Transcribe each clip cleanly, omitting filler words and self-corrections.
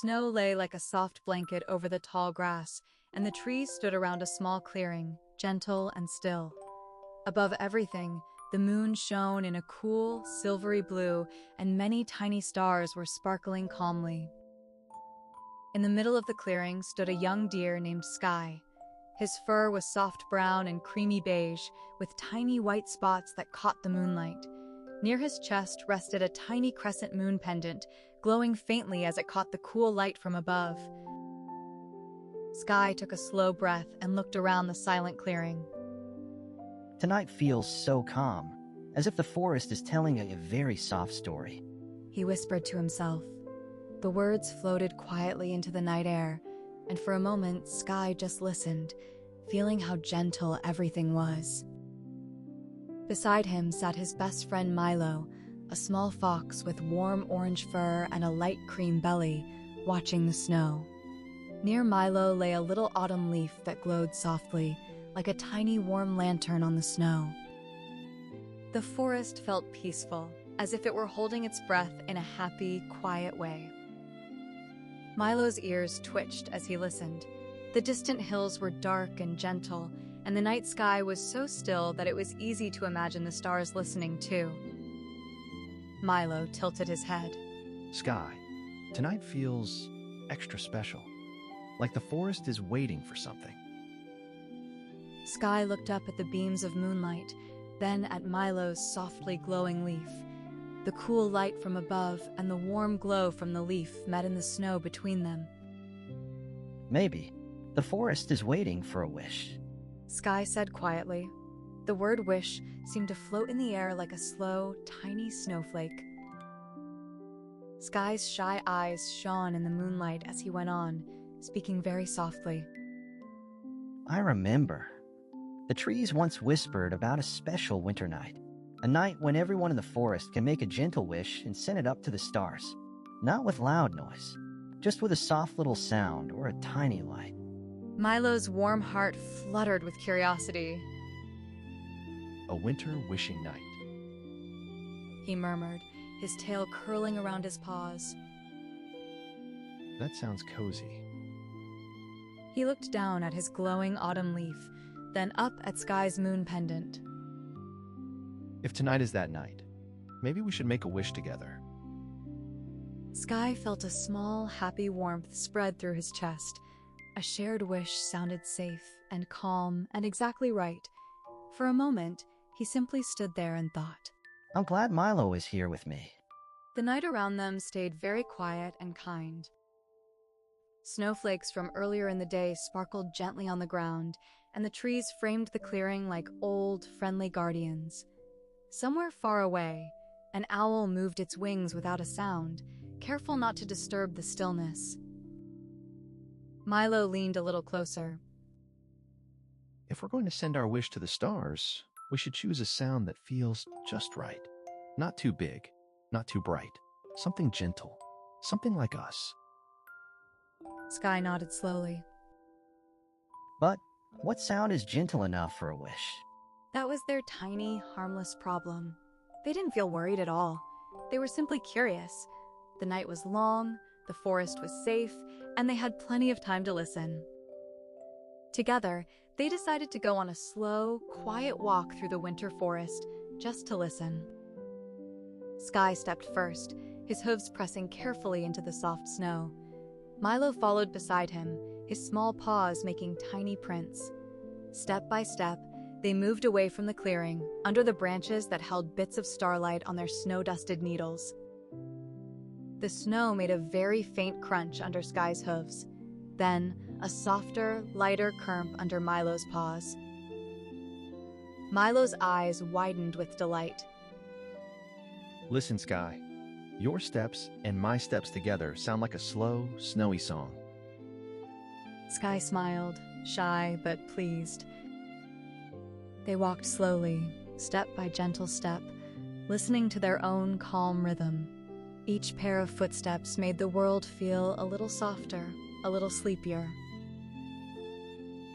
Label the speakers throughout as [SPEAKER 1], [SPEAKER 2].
[SPEAKER 1] snow lay like a soft blanket over the tall grass, and the trees stood around a small clearing, gentle and still. Above everything, the moon shone in a cool, silvery blue, and many tiny stars were sparkling calmly. In the middle of the clearing stood a young deer named Sky. His fur was soft brown and creamy beige, with tiny white spots that caught the moonlight. Near his chest rested a tiny crescent moon pendant, glowing faintly as it caught the cool light from above. Sky took a slow breath and looked around the silent clearing.
[SPEAKER 2] Tonight feels so calm, as if the forest is telling a very soft story.
[SPEAKER 1] He whispered to himself. The words floated quietly into the night air, and for a moment Sky just listened, feeling how gentle everything was. Beside him sat his best friend Milo, a small fox with warm orange fur and a light cream belly, watching the snow. Near Milo lay a little autumn leaf that glowed softly, like a tiny warm lantern on the snow. The forest felt peaceful, as if it were holding its breath in a happy, quiet way. Milo's ears twitched as he listened. The distant hills were dark and gentle, and the night sky was so still that it was easy to imagine the stars listening too. Milo tilted his head.
[SPEAKER 3] Sky, tonight feels extra special, like the forest is waiting for something.
[SPEAKER 1] Sky looked up at the beams of moonlight, then at Milo's softly glowing leaf. The cool light from above and the warm glow from the leaf met in the snow between them.
[SPEAKER 2] Maybe the forest is waiting for a wish,
[SPEAKER 1] Sky said quietly. The word wish seemed to float in the air like a slow, tiny snowflake. Sky's shy eyes shone in the moonlight as he went on, speaking very softly.
[SPEAKER 2] I remember. The trees once whispered about a special winter night. A night when everyone in the forest can make a gentle wish and send it up to the stars. Not with loud noise, just with a soft little sound or a tiny light.
[SPEAKER 1] Milo's warm heart fluttered with curiosity.
[SPEAKER 3] A winter wishing night.
[SPEAKER 1] He murmured, his tail curling around his paws.
[SPEAKER 3] That sounds cozy.
[SPEAKER 1] He looked down at his glowing autumn leaf, then up at Sky's moon pendant.
[SPEAKER 3] If tonight is that night, maybe we should make a wish together.
[SPEAKER 1] Sky felt a small, happy warmth spread through his chest. A shared wish sounded safe and calm and exactly right. For a moment, he simply stood there and thought.
[SPEAKER 2] I'm glad Milo is here with me.
[SPEAKER 1] The night around them stayed very quiet and kind. Snowflakes from earlier in the day sparkled gently on the ground, and the trees framed the clearing like old, friendly guardians. Somewhere far away, an owl moved its wings without a sound, careful not to disturb the stillness. Milo leaned a little closer.
[SPEAKER 3] If we're going to send our wish to the stars, we should choose a sound that feels just right. Not too big, not too bright. Something gentle, something like us.
[SPEAKER 1] Sky nodded slowly.
[SPEAKER 2] But what sound is gentle enough for a wish?
[SPEAKER 1] That was their tiny, harmless problem. They didn't feel worried at all. They were simply curious. The night was long, the forest was safe, and they had plenty of time to listen. Together, they decided to go on a slow, quiet walk through the winter forest, just to listen. Sky stepped first, his hooves pressing carefully into the soft snow. Milo followed beside him, his small paws making tiny prints. Step by step, they moved away from the clearing, under the branches that held bits of starlight on their snow-dusted needles. The snow made a very faint crunch under Sky's hooves, then a softer, lighter crump under Milo's paws. Milo's eyes widened with delight.
[SPEAKER 3] Listen, Sky. Your steps and my steps together sound like a slow, snowy song.
[SPEAKER 1] Sky smiled, shy but pleased. They walked slowly, step by gentle step, listening to their own calm rhythm. Each pair of footsteps made the world feel a little softer, a little sleepier.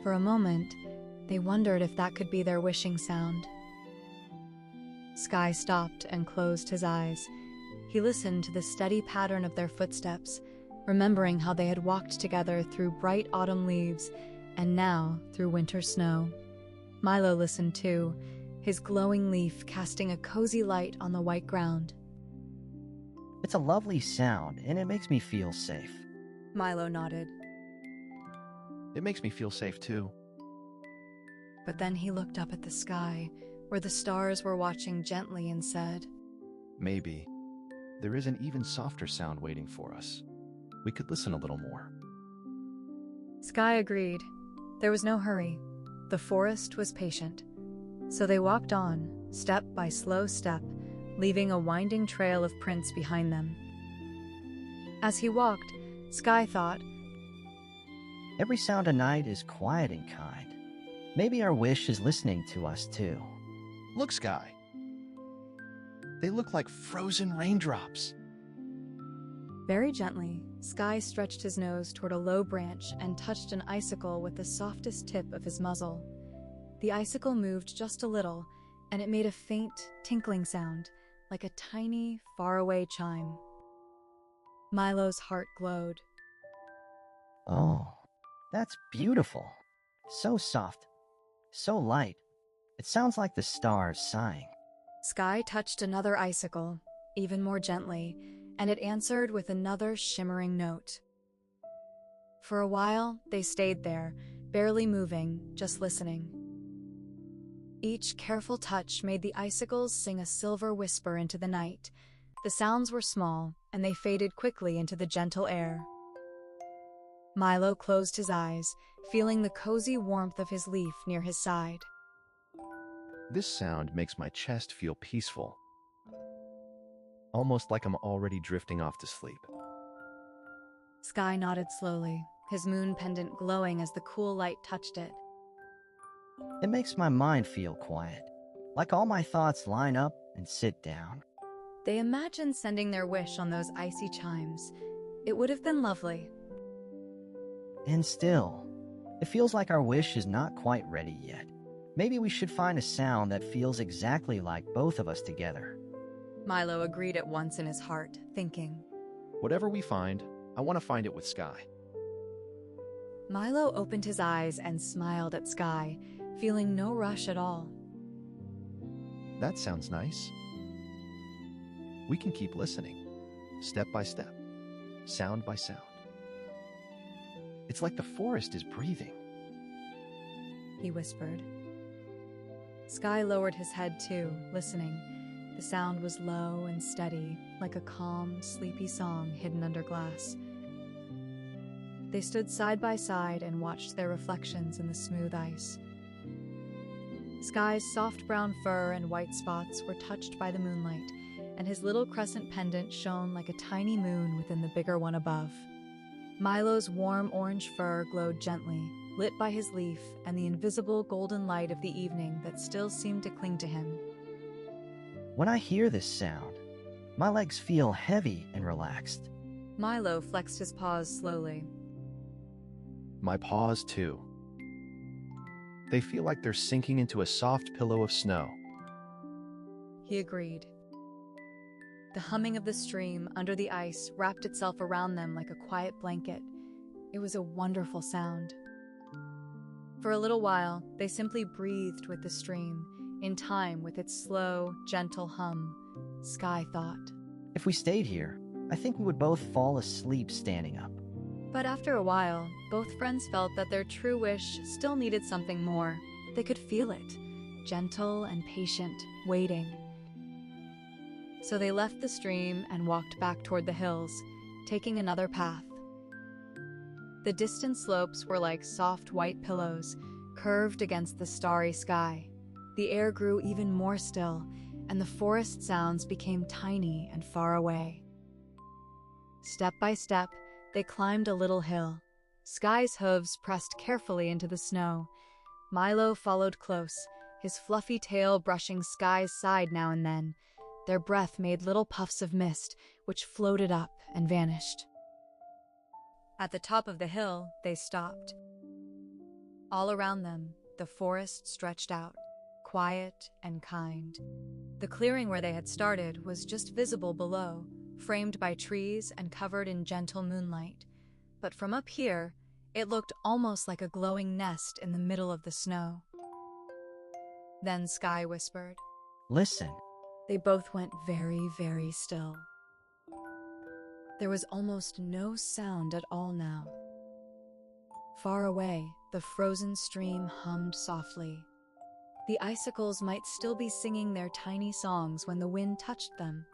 [SPEAKER 1] For a moment, they wondered if that could be their wishing sound. Sky stopped and closed his eyes. He listened to the steady pattern of their footsteps, remembering how they had walked together through bright autumn leaves and now through winter snow. Milo listened too, his glowing leaf casting a cozy light on the white ground.
[SPEAKER 2] It's a lovely sound, and it makes me feel safe.
[SPEAKER 1] Milo nodded,
[SPEAKER 3] It makes me feel safe too.
[SPEAKER 1] but then he looked up at the sky, where the stars were watching gently, and said,
[SPEAKER 3] Maybe there is an even softer sound waiting for us. We could listen a little more.
[SPEAKER 1] Sky agreed. There was no hurry. The forest was patient. So they walked on, step by slow step, leaving a winding trail of prints behind them. As he walked, Sky thought,
[SPEAKER 2] Every sound at night is quiet and kind. Maybe our wish is listening to us too.
[SPEAKER 3] Look, Sky. They look like frozen raindrops.
[SPEAKER 1] Very gently, Sky stretched his nose toward a low branch and touched an icicle with the softest tip of his muzzle. The icicle moved just a little, and it made a faint, tinkling sound, like a tiny, faraway chime. Milo's heart glowed.
[SPEAKER 2] Oh, that's beautiful. So soft, so light. It sounds like the stars sighing.
[SPEAKER 1] Sky touched another icicle, even more gently, and it answered with another shimmering note. For a while, they stayed there, barely moving, just listening. Each careful touch made the icicles sing a silver whisper into the night. The sounds were small, and they faded quickly into the gentle air. Milo closed his eyes, feeling the cozy warmth of his leaf near his side.
[SPEAKER 3] This sound makes my chest feel peaceful. Almost like I'm already drifting off to sleep.
[SPEAKER 1] Sky nodded slowly, his moon pendant glowing as the cool light touched it.
[SPEAKER 2] It makes my mind feel quiet, like all my thoughts line up and sit down.
[SPEAKER 1] They imagined sending their wish on those icy chimes. It would have been lovely.
[SPEAKER 2] And still, it feels like our wish is not quite ready yet. Maybe we should find a sound that feels exactly like both of us together.
[SPEAKER 1] Milo agreed at once in his heart, thinking.
[SPEAKER 3] Whatever we find, I want to find it with Sky.
[SPEAKER 1] Milo opened his eyes and smiled at Sky, feeling no rush at all.
[SPEAKER 3] That sounds nice. We can keep listening, step by step, sound by sound. It's like the forest is breathing.
[SPEAKER 1] He whispered. Sky lowered his head too, listening. The sound was low and steady, like a calm, sleepy song hidden under glass. They stood side by side and watched their reflections in the smooth ice. Sky's soft brown fur and white spots were touched by the moonlight, and his little crescent pendant shone like a tiny moon within the bigger one above. Milo's warm orange fur glowed gently, lit by his leaf and the invisible golden light of the evening that still seemed to cling to him.
[SPEAKER 2] When I hear this sound, my legs feel heavy and relaxed.
[SPEAKER 1] Milo flexed his paws slowly.
[SPEAKER 3] My paws, too. They feel like they're sinking into a soft pillow of snow.
[SPEAKER 1] He agreed. The humming of the stream under the ice wrapped itself around them like a quiet blanket. It was a wonderful sound. For a little while, they simply breathed with the stream, in time with its slow, gentle hum. Sky thought.
[SPEAKER 2] If we stayed here, I think we would both fall asleep standing up.
[SPEAKER 1] But after a while, both friends felt that their true wish still needed something more. They could feel it, gentle and patient, waiting. So they left the stream and walked back toward the hills, taking another path. The distant slopes were like soft white pillows, curved against the starry sky. The air grew even more still, and the forest sounds became tiny and far away. Step by step, they climbed a little hill. Sky's hooves pressed carefully into the snow. Milo followed close, his fluffy tail brushing Sky's side now and then. Their breath made little puffs of mist, which floated up and vanished. At the top of the hill, they stopped. All around them, the forest stretched out, quiet and kind. The clearing where they had started was just visible below, framed by trees and covered in gentle moonlight. But from up here, it looked almost like a glowing nest in the middle of the snow. Then Sky whispered.
[SPEAKER 2] Listen.
[SPEAKER 1] They both went very, very still. There was almost no sound at all now. Far away, the frozen stream hummed softly. The icicles might still be singing their tiny songs when the wind touched them.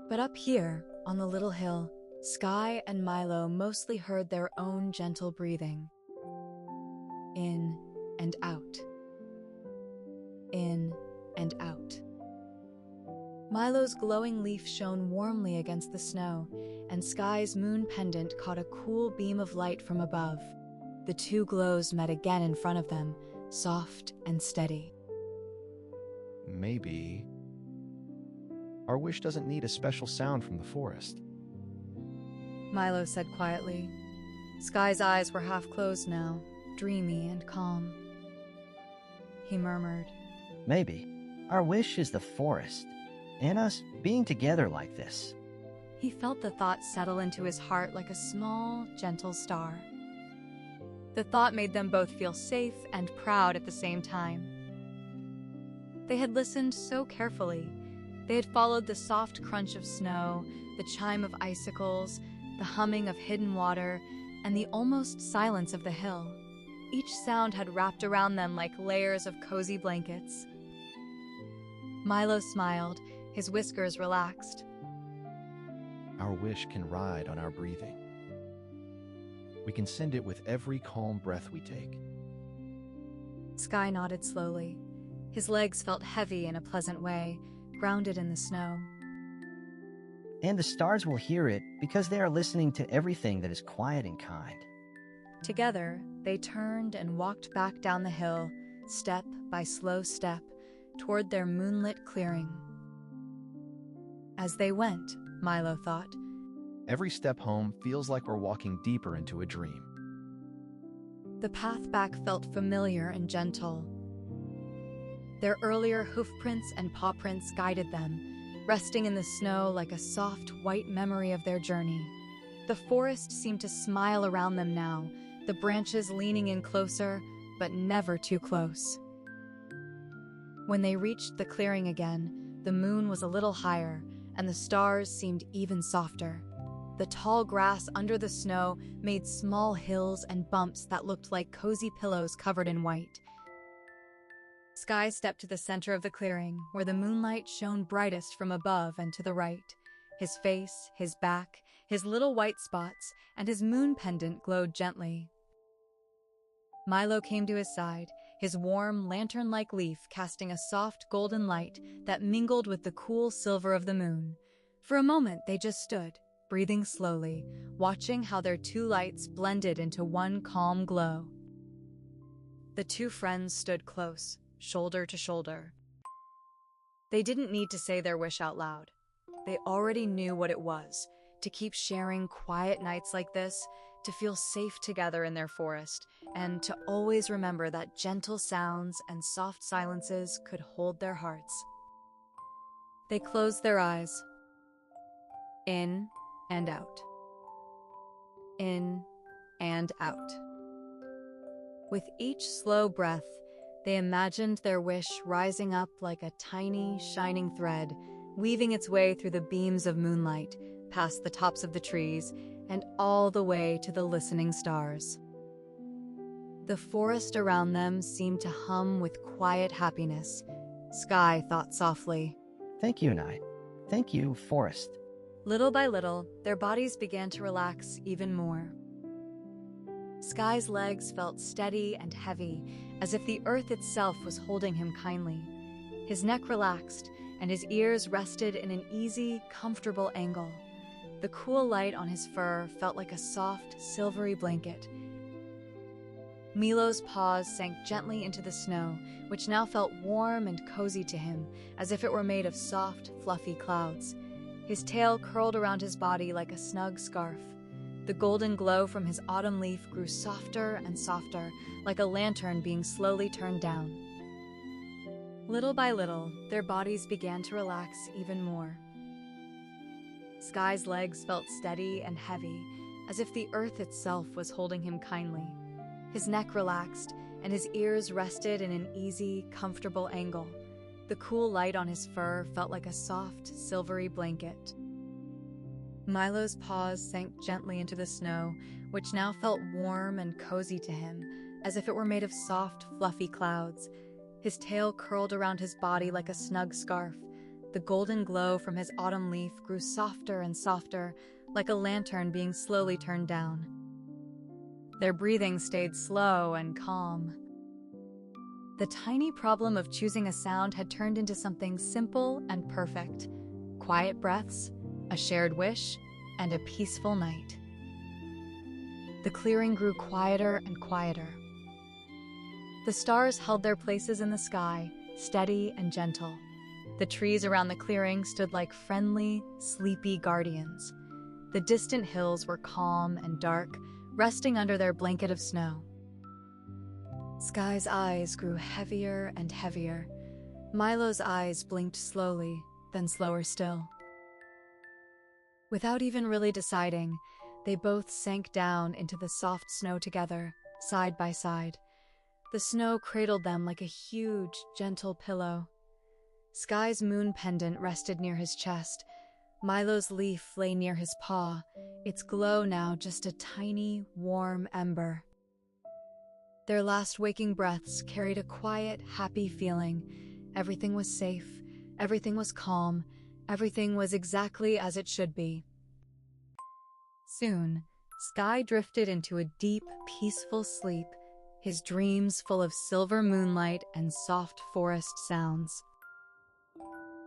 [SPEAKER 1] But up here, on the little hill, Sky and Milo mostly heard their own gentle breathing. In and out. In and out. Milo's glowing leaf shone warmly against the snow, and Sky's moon pendant caught a cool beam of light from above. The two glows met again in front of them, soft and steady.
[SPEAKER 3] Maybe our wish doesn't need a special sound from the forest.
[SPEAKER 1] Milo said quietly. Sky's eyes were half closed now, dreamy and calm. He murmured,
[SPEAKER 2] Maybe our wish is the forest, and us being together like this.
[SPEAKER 1] He felt the thought settle into his heart like a small, gentle star. The thought made them both feel safe and proud at the same time. They had listened so carefully. They had followed the soft crunch of snow, the chime of icicles, the humming of hidden water, and the almost silence of the hill. Each sound had wrapped around them like layers of cozy blankets. Milo smiled, his whiskers relaxed.
[SPEAKER 3] Our wish can ride on our breathing. We can send it with every calm breath we take.
[SPEAKER 1] Sky nodded slowly. His legs felt heavy in a pleasant way, grounded in the snow.
[SPEAKER 2] And the stars will hear it because they are listening to everything that is quiet and kind.
[SPEAKER 1] Together, they turned and walked back down the hill, step by slow step, toward their moonlit clearing. As they went, Milo thought,
[SPEAKER 3] Every step home feels like we're walking deeper into a dream.
[SPEAKER 1] the path back felt familiar and gentle. Their earlier hoofprints and pawprints guided them, resting in the snow like a soft, white memory of their journey. The forest seemed to smile around them now, the branches leaning in closer, but never too close. When they reached the clearing again, the moon was a little higher, and the stars seemed even softer. The tall grass under the snow made small hills and bumps that looked like cozy pillows covered in white. Sky stepped to the center of the clearing, where the moonlight shone brightest from above and to the right. His face, his back, his little white spots, and his moon pendant glowed gently. Milo came to his side, his warm, lantern-like leaf casting a soft golden light that mingled with the cool silver of the moon. For a moment they just stood, breathing slowly, watching how their two lights blended into one calm glow. The two friends stood close, shoulder to shoulder. They didn't need to say their wish out loud. They already knew what it was, to keep sharing quiet nights like this, to feel safe together in their forest, and to always remember that gentle sounds and soft silences could hold their hearts. They closed their eyes. In and out. In and out. With each slow breath, they imagined their wish rising up like a tiny, shining thread, weaving its way through the beams of moonlight, past the tops of the trees, and all the way to the listening stars. The forest around them seemed to hum with quiet happiness. Sky thought softly.
[SPEAKER 2] Thank you, Night. Thank you, Forest.
[SPEAKER 1] Little by little, their bodies began to relax even more. Sky's legs felt steady and heavy, as if the earth itself was holding him kindly. His neck relaxed, and his ears rested in an easy, comfortable angle. The cool light on his fur felt like a soft, silvery blanket. Milo's paws sank gently into the snow, which now felt warm and cozy to him, as if it were made of soft, fluffy clouds. His tail curled around his body like a snug scarf. The golden glow from his autumn leaf grew softer and softer, like a lantern being slowly turned down. Little by little, their bodies began to relax even more. Sky's legs felt steady and heavy, as if the earth itself was holding him kindly. His neck relaxed, and his ears rested in an easy, comfortable angle. The cool light on his fur felt like a soft, silvery blanket. Milo's paws sank gently into the snow, which now felt warm and cozy to him, as if it were made of soft, fluffy clouds. His tail curled around his body like a snug scarf. The golden glow from his autumn leaf grew softer and softer, like a lantern being slowly turned down. Their breathing stayed slow and calm. The tiny problem of choosing a sound had turned into something simple and perfect. Quiet breaths, a shared wish, and a peaceful night. The clearing grew quieter and quieter. The stars held their places in the sky, steady and gentle. The trees around the clearing stood like friendly, sleepy guardians. The distant hills were calm and dark, resting under their blanket of snow. Sky's eyes grew heavier and heavier. Milo's eyes blinked slowly, then slower still. Without even really deciding, they both sank down into the soft snow together, side by side. The snow cradled them like a huge, gentle pillow. Sky's moon pendant rested near his chest. Milo's leaf lay near his paw, its glow now just a tiny, warm ember. Their last waking breaths carried a quiet, happy feeling. Everything was safe, everything was calm, everything was exactly as it should be. Soon, Sky drifted into a deep, peaceful sleep, his dreams full of silver moonlight and soft forest sounds.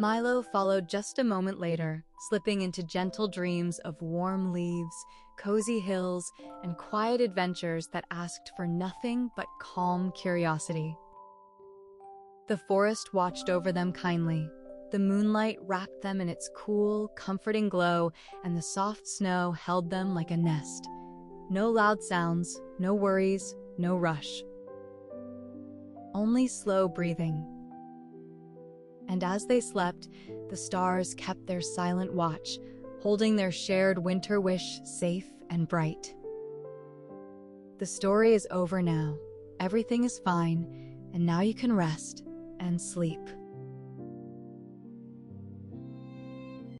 [SPEAKER 1] Milo followed just a moment later, slipping into gentle dreams of warm leaves, cozy hills, and quiet adventures that asked for nothing but calm curiosity. The forest watched over them kindly. The moonlight wrapped them in its cool, comforting glow, and the soft snow held them like a nest. No loud sounds, no worries, no rush. Only slow breathing. And as they slept, the stars kept their silent watch, holding their shared winter wish safe and bright. The story is over now. Everything is fine, and now you can rest and sleep.